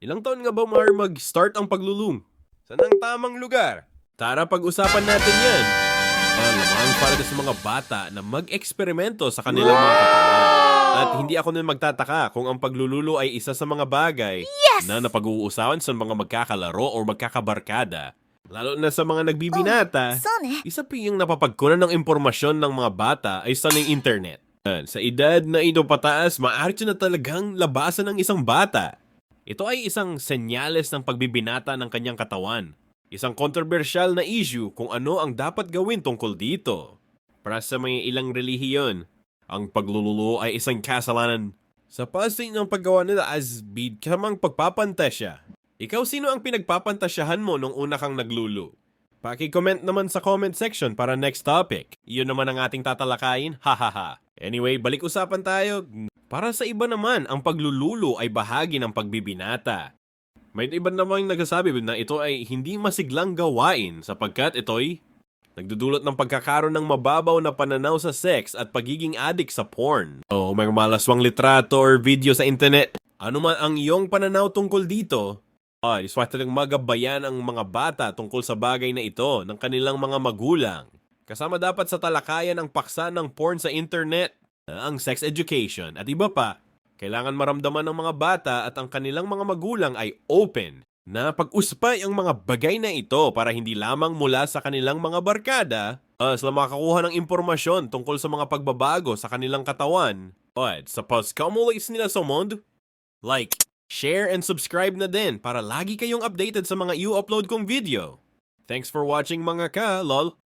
Ilang taon nga ba mag-start ang paglulung? Saan ang tamang lugar? Tara pag-usapan natin yan. Lamang para sa mga bata na mag-eksperimento sa kanilang mga katawan. At hindi ako nun magtataka kung ang paglululo ay isa sa mga bagay na napag-uusapan sa mga magkakalaro o magkakabarkada. Lalo na sa mga nagbibinata, そうね。 isa pa yung napapagkunan ng impormasyon ng mga bata ay sa ng internet. Sa edad na ito pataas, maaari na talagang labasan ng isang bata. Ito ay isang senyales ng pagbibinata ng kanyang katawan. Isang kontrobersyal na issue kung ano ang dapat gawin tungkol dito. Para sa mga ilang relihiyon, ang paglululo ay isang kasalanan. Sa pasin ng paggawa nila as bidkamang pagpapantasya. Ikaw sino ang pinagpapantasyahan mo nung una kang naglulo? Paki-comment naman sa comment section para next topic. Iyon naman ang ating tatalakayin, hahaha. Anyway, balik usapan tayo. Para sa iba naman, ang paglululo ay bahagi ng pagbibinata. May iba namang nagsasabi na ito ay hindi masiglang gawain sapagkat ito'y nagdudulot ng pagkakaroon ng mababaw na pananaw sa sex at pagiging addict sa porn. O may malaswang litrato or video sa internet. Ano man ang iyong pananaw tungkol dito, iswerte lang magabayan ang mga bata tungkol sa bagay na ito ng kanilang mga magulang. Kasama dapat sa talakayan ang paksa ng porn sa internet, ang sex education at iba pa. Kailangan maramdaman ng mga bata at ang kanilang mga magulang ay open na pag-uspay ang mga bagay na ito para hindi lamang mula sa kanilang mga barkada sila makakuha ng impormasyon tungkol sa mga pagbabago sa kanilang katawan. At sa pagkamulis nila sa mundo, like, share and subscribe na din para lagi kayong updated sa mga i-upload kong video. Thanks for watching mga ka, lol!